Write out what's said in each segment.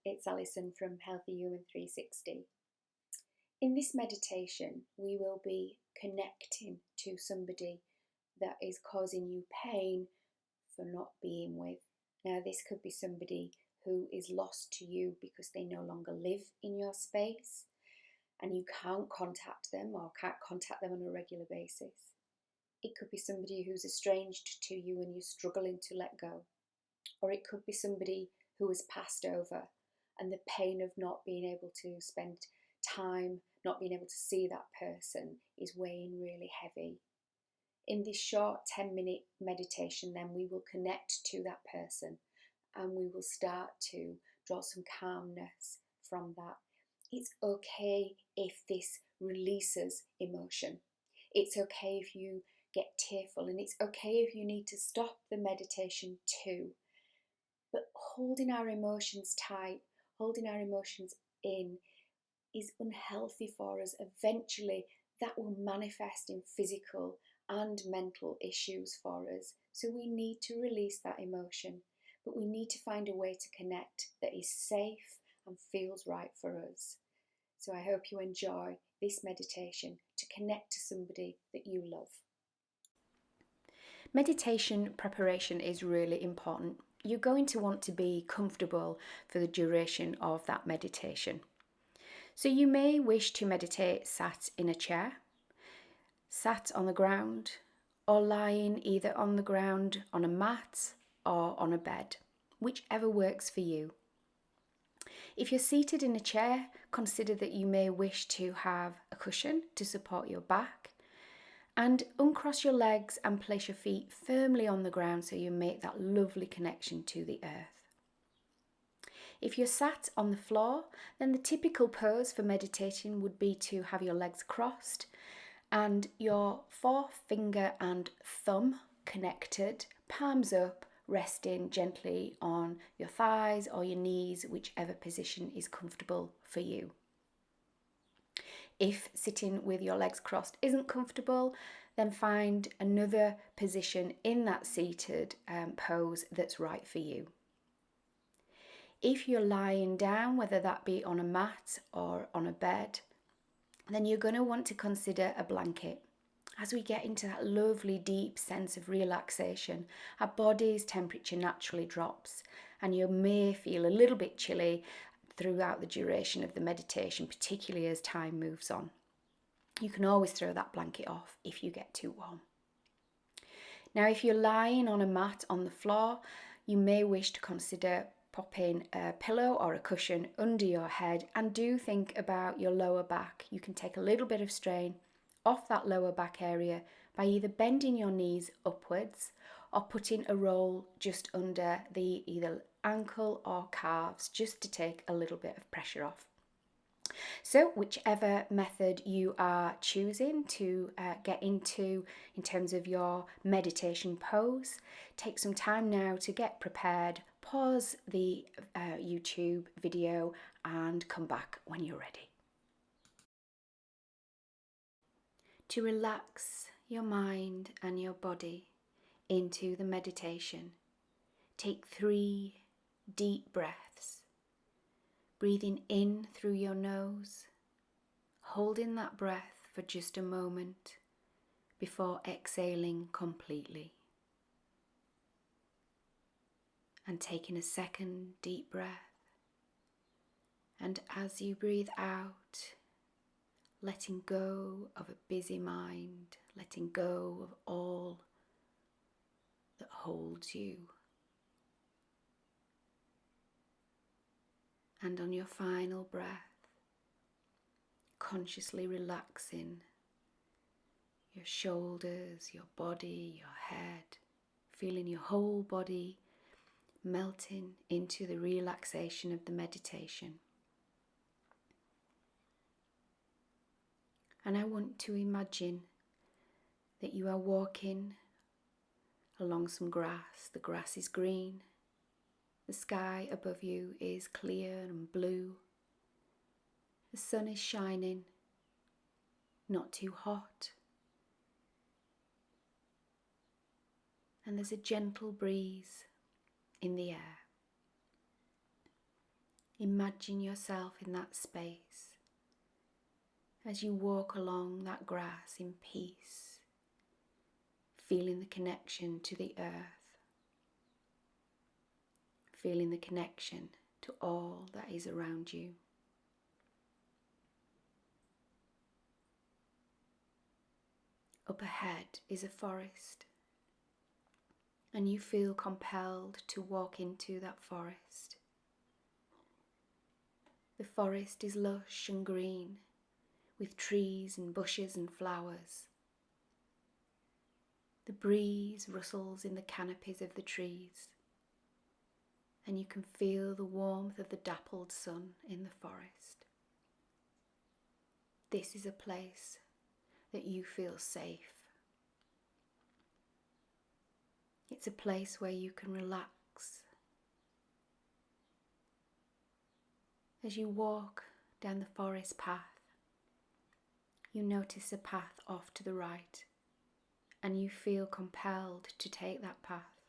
it's Alison from Healthy Human 360. In this meditation, we will be connecting to somebody that is causing you pain for not being with. Now, this could be somebody who is lost to you because they no longer live in your space and you can't contact them or can't contact them on a regular basis. It could be somebody who's estranged to you and you're struggling to let go. Or it could be somebody who has passed over and the pain of not being able to spend time, not being able to see that person is weighing really heavy. In this short 10-minute meditation, then we will connect to that person and we will start to draw some calmness from that. It's okay if this releases emotion. It's okay if you get tearful, and it's okay if you need to stop the meditation too. But holding our emotions tight, holding our emotions in, is unhealthy for us. Eventually, that will manifest in physical and mental issues for us. So we need to release that emotion, but we need to find a way to connect that is safe and feels right for us. So I hope you enjoy this meditation to connect to somebody that you love. Meditation preparation is really important. You're going to want to be comfortable for the duration of that meditation. So you may wish to meditate sat in a chair, sat on the ground, or lying either on the ground on a mat or on a bed, whichever works for you. If you're seated in a chair, consider that you may wish to have a cushion to support your back, and uncross your legs and place your feet firmly on the ground so you make that lovely connection to the earth. If you're sat on the floor, then the typical pose for meditating would be to have your legs crossed and your forefinger and thumb connected, palms up, resting gently on your thighs or your knees, whichever position is comfortable for you. If sitting with your legs crossed isn't comfortable, then find another position in that seated pose that's right for you. If you're lying down, whether that be on a mat or on a bed, then you're going to want to consider a blanket. As we get into that lovely deep sense of relaxation, our body's temperature naturally drops and you may feel a little bit chilly throughout the duration of the meditation, particularly as time moves on. You can always throw that blanket off if you get too warm. Now, if you're lying on a mat on the floor, you may wish to consider popping a pillow or a cushion under your head, and do think about your lower back. You can take a little bit of strain off that lower back area by either bending your knees upwards or putting a roll just under the either ankle or calves, just to take a little bit of pressure off. So whichever method you are choosing to get into in terms of your meditation pose, take some time now to get prepared, pause the YouTube video and come back when you're ready. To relax your mind and your body into the meditation, take 3 deep breaths. Breathing in through your nose, holding that breath for just a moment before exhaling completely. And taking a second deep breath. And as you breathe out, letting go of a busy mind, letting go of all that holds you. And on your final breath, consciously relaxing your shoulders, your body, your head, feeling your whole body melting into the relaxation of the meditation. And I want to imagine that you are walking along some grass. The grass is green. The sky above you is clear and blue. The sun is shining, not too hot. And there's a gentle breeze in the air. Imagine yourself in that space as you walk along that grass in peace, feeling the connection to the earth, feeling the connection to all that is around you. Up ahead is a forest, and you feel compelled to walk into that forest. The forest is lush and green, with trees and bushes and flowers. The breeze rustles in the canopies of the trees, and you can feel the warmth of the dappled sun in the forest. This is a place that you feel safe. It's a place where you can relax. As you walk down the forest path, you notice a path off to the right, and you feel compelled to take that path.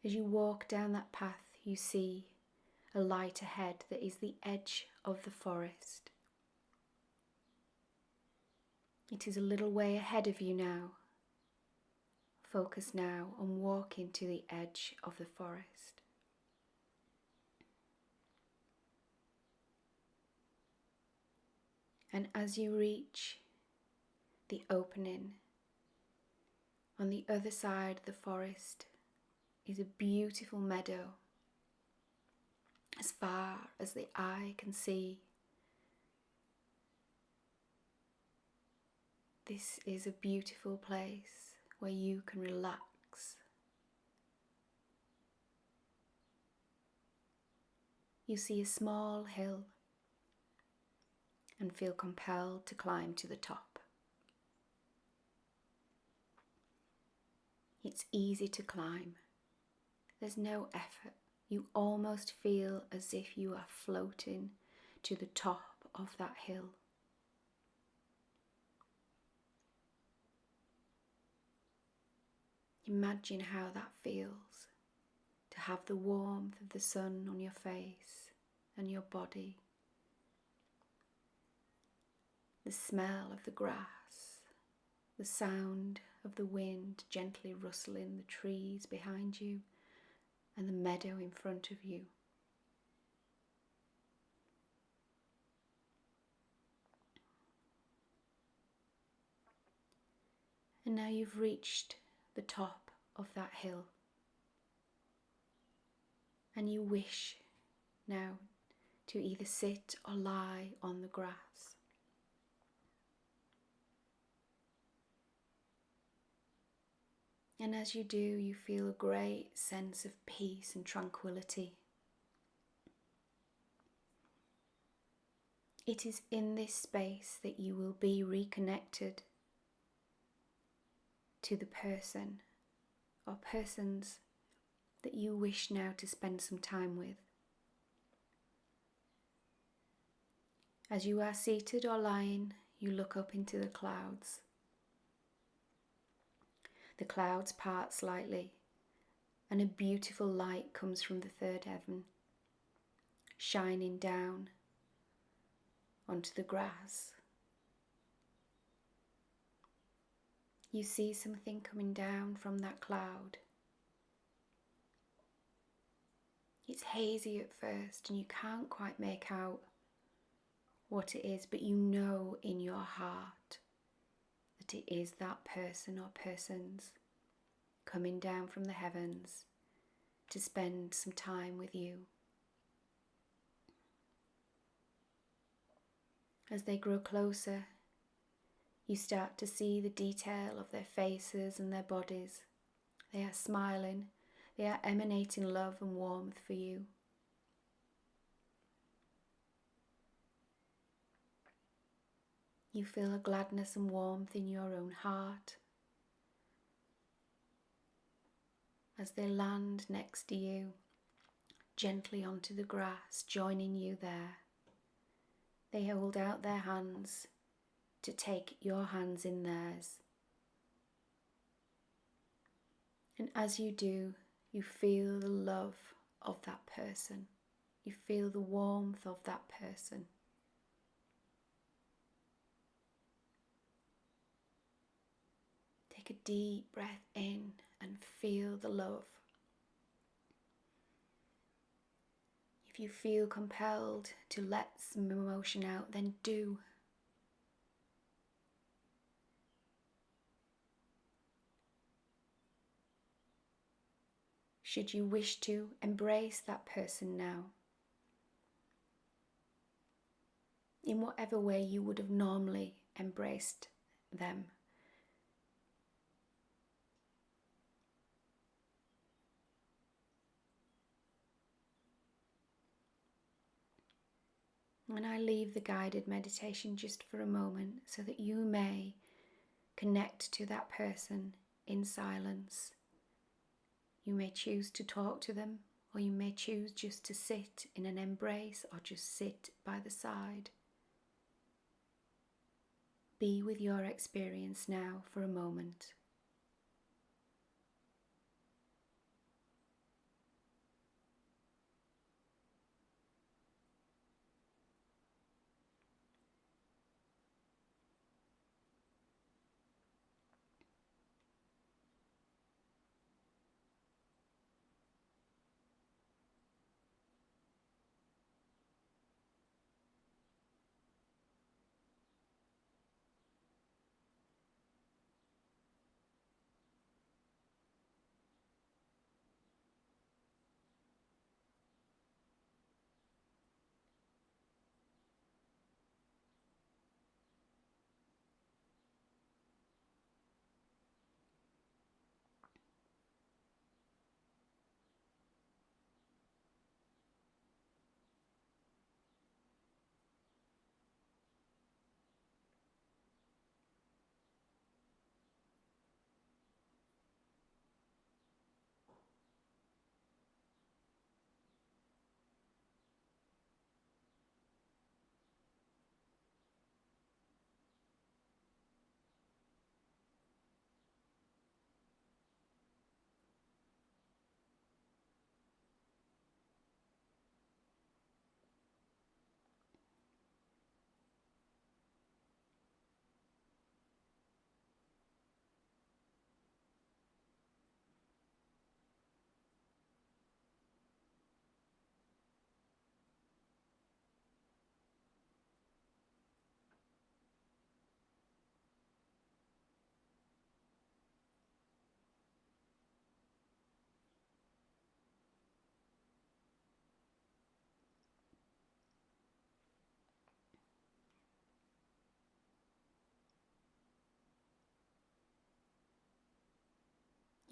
As you walk down that path, you see a light ahead that is the edge of the forest. It is a little way ahead of you now. Focus now on walking to the edge of the forest. And as you reach the opening, on the other side of the forest is a beautiful meadow, as far as the eye can see. This is a beautiful place where you can relax. You see a small hill and feel compelled to climb to the top. It's easy to climb. There's no effort. You almost feel as if you are floating to the top of that hill. Imagine how that feels, to have the warmth of the sun on your face and your body, the smell of the grass, the sound of the wind gently rustling the trees behind you and the meadow in front of you. And now you've reached the top of that hill, and you wish now to either sit or lie on the grass. And as you do, you feel a great sense of peace and tranquility. It is in this space that you will be reconnected to the person or persons that you wish now to spend some time with. As you are seated or lying, you look up into the clouds. The clouds part slightly, and a beautiful light comes from the third heaven, shining down onto the grass. You see something coming down from that cloud. It's hazy at first and you can't quite make out what it is, but you know in your heart that it is that person or persons coming down from the heavens to spend some time with you. As they grow closer, you start to see the detail of their faces and their bodies. They are smiling, they are emanating love and warmth for you. You feel a gladness and warmth in your own heart as they land next to you, gently onto the grass, joining you there. They hold out their hands to take your hands in theirs. And as you do, you feel the love of that person. You feel the warmth of that person. Take a deep breath in and feel the love. If you feel compelled to let some emotion out, then do. Should you wish to, embrace that person now, in whatever way you would have normally embraced them. And I leave the guided meditation just for a moment so that you may connect to that person in silence. You may choose to talk to them, or you may choose just to sit in an embrace or just sit by the side. Be with your experience now for a moment.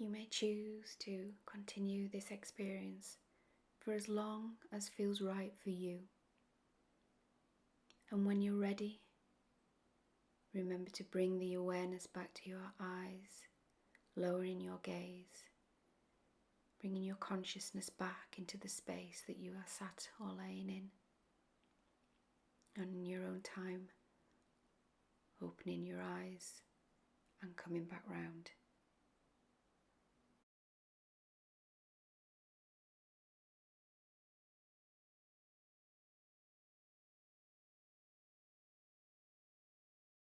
You may choose to continue this experience for as long as feels right for you. And when you're ready, remember to bring the awareness back to your eyes, lowering your gaze, bringing your consciousness back into the space that you are sat or laying in. And in your own time, opening your eyes and coming back round.